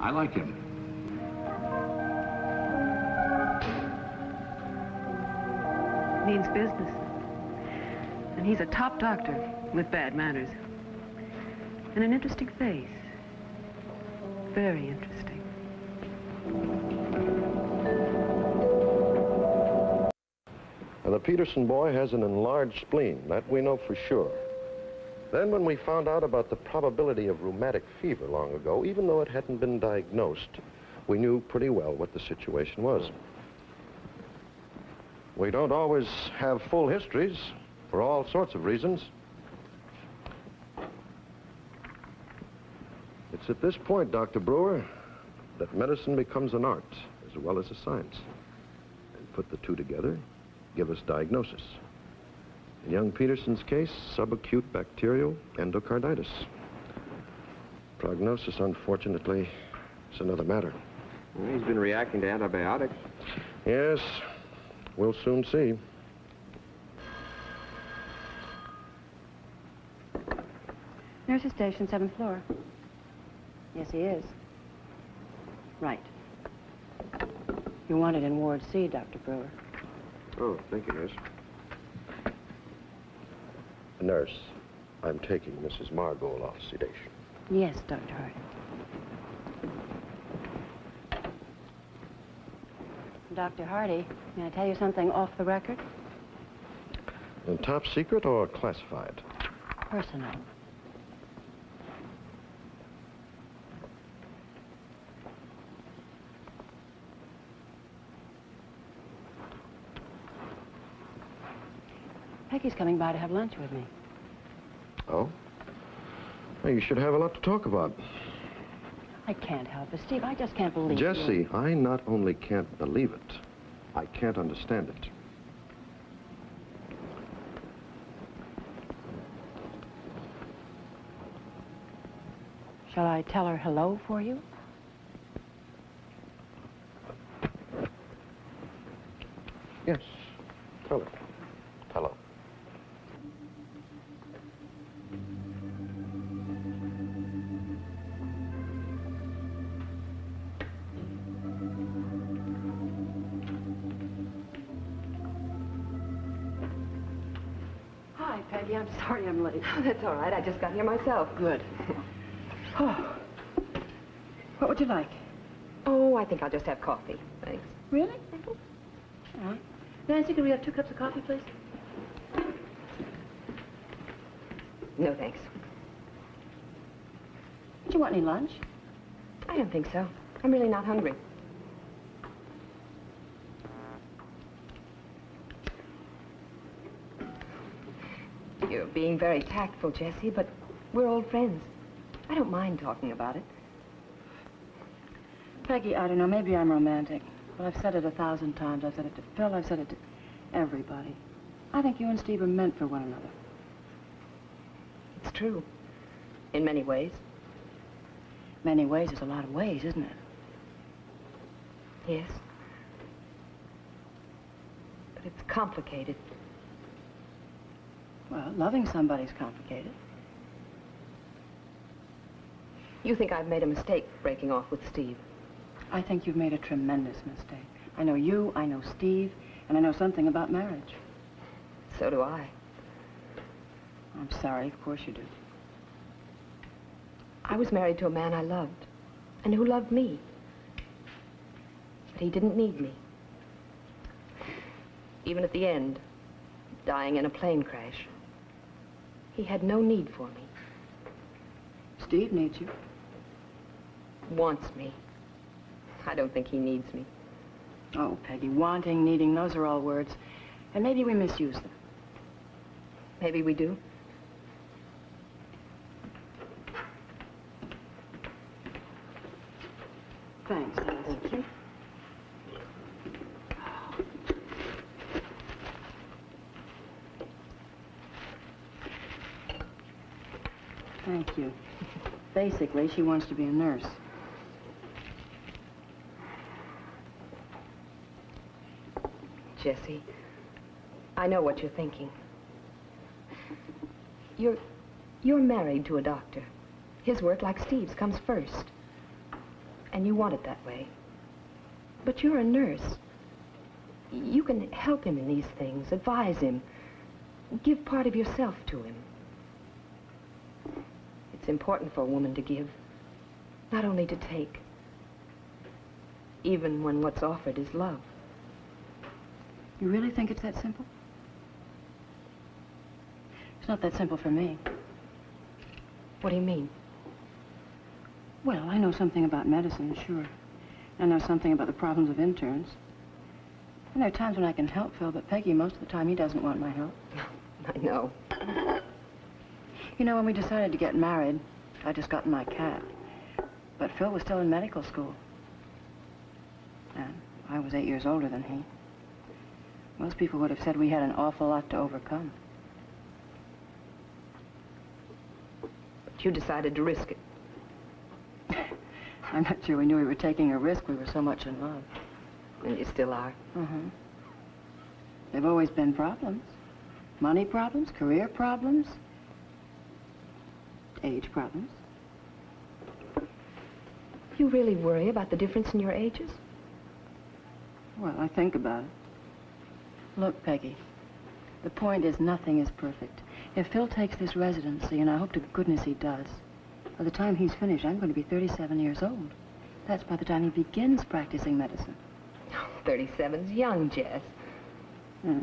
I like him. Means business. And he's a top doctor with bad manners. And an interesting face. Very interesting. Now, the Peterson boy has an enlarged spleen. That we know for sure. Then when we found out about the probability of rheumatic fever long ago, even though it hadn't been diagnosed, we knew pretty well what the situation was. We don't always have full histories for all sorts of reasons. It's at this point, Dr. Brewer, that medicine becomes an art as well as a science. And put the two together, give us diagnosis. In young Peterson's case, subacute bacterial endocarditis. Prognosis, unfortunately, is another matter. Well, he's been reacting to antibiotics. Yes, we'll soon see. Nurse's station, 7th floor. Yes, he is. Right. You wanted in Ward C, Dr. Brewer. Oh, thank you, nurse. Nurse, I'm taking Mrs. Margot off sedation. Yes, Dr. Hardy. Dr. Hardy, may I tell you something off the record? And top secret or classified? Personal. Peggy's coming by to have lunch with me. Oh? Well, you should have a lot to talk about. I can't help it, Steve. I just can't believe Jessie, you. I not only can't believe it, I can't understand it. Shall I tell her hello for you? Yes. Tell her. Hello. Hi, Peggy. I'm sorry I'm late. Oh, that's all right. I just got here myself. Good. Oh. What would you like? Oh, I think I'll just have coffee. Thanks. Really? All right. Nancy, can we have 2 cups of coffee, please? No, thanks. Do you want any lunch? I don't think so. I'm really not hungry. You're being very tactful, Jessie, but we're old friends. I don't mind talking about it. Peggy, I don't know, maybe I'm romantic, but I've said it 1,000 times. I've said it to Phil, I've said it to everybody. I think you and Steve are meant for one another. It's true. In many ways. Many ways is a lot of ways, isn't it? Yes. But it's complicated. Well, loving somebody's complicated. You think I've made a mistake breaking off with Steve? I think you've made a tremendous mistake. I know you, I know Steve, and I know something about marriage. So do I. I'm sorry, of course you do. I was married to a man I loved, and who loved me. But he didn't need me. Even at the end, dying in a plane crash, he had no need for me. Steve needs you. Wants me. I don't think he needs me. Oh, Peggy, wanting, needing, those are all words. And maybe we misuse them. Maybe we do. Thanks, Alice. Thank you. Thank you. Basically, she wants to be a nurse. Jessie, I know what you're thinking. You're married to a doctor. His work, like Steve's, comes first. And you want it that way. But you're a nurse. You can help him in these things, advise him, give part of yourself to him. It's important for a woman to give, not only to take, even when what's offered is love. You really think it's that simple? It's not that simple for me. What do you mean? Well, I know something about medicine, sure. I know something about the problems of interns. And there are times when I can help Phil, but Peggy, most of the time, he doesn't want my help. I know. You know, when we decided to get married, I just gotten my cat. But Phil was still in medical school. And I was 8 years older than he. Most people would have said we had an awful lot to overcome. But you decided to risk it. I'm not sure we knew we were taking a risk. We were so much in love. And you still are. Mm-hmm. There've always been problems. Money problems, career problems, age problems. You really worry about the difference in your ages? Well, I think about it. Look, Peggy, the point is nothing is perfect. If Phil takes this residency, and I hope to goodness he does, by the time he's finished, I'm going to be 37 years old. That's by the time he begins practicing medicine. 37's young, Jess. I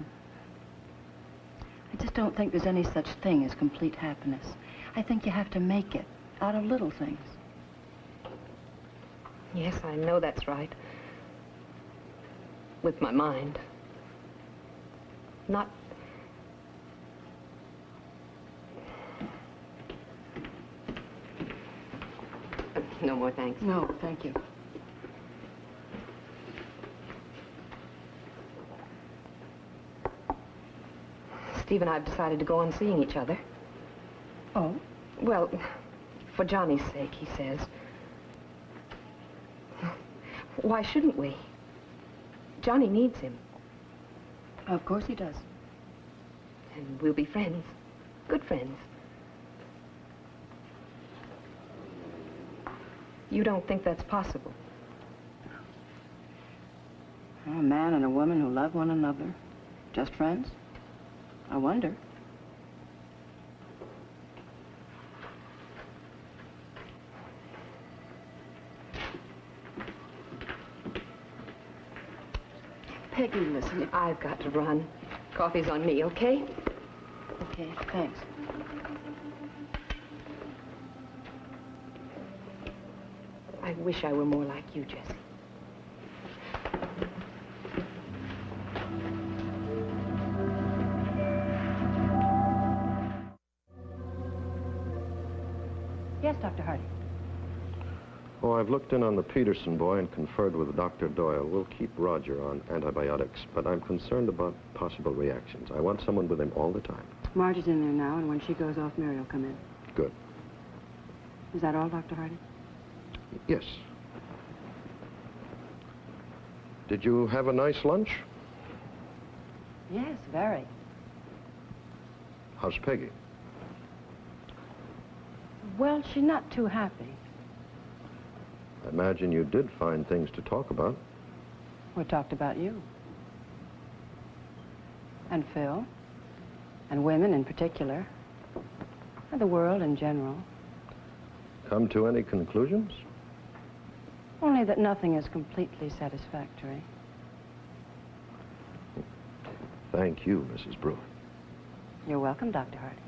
just don't think there's any such thing as complete happiness. I think you have to make it out of little things. Yes, I know that's right. With my mind. Not... No more thanks. No, thank you. Steve and I have decided to go on seeing each other. Oh? Well, for Johnny's sake, he says. Why shouldn't we? Johnny needs him. Of course he does. And we'll be friends. Good friends. You don't think that's possible? A man and a woman who love one another. Just friends? I wonder. Peggy, listen. I've got to run. Coffee's on me, okay? Okay, thanks. I wish I were more like you, Jessie. Yes, Dr. Hardy. Oh, I've looked in on the Peterson boy and conferred with Dr. Doyle. We'll keep Roger on antibiotics, but I'm concerned about possible reactions. I want someone with him all the time. Marge is in there now, and when she goes off, Mary will come in. Good. Is that all, Dr. Hardy? Yes. Did you have a nice lunch? Yes, very. How's Peggy? Well, she's not too happy. I imagine you did find things to talk about. We talked about you. And Phil. And women in particular. And the world in general. Come to any conclusions? Only that nothing is completely satisfactory. Thank you, Mrs. Brewer. You're welcome, Dr. Hardy.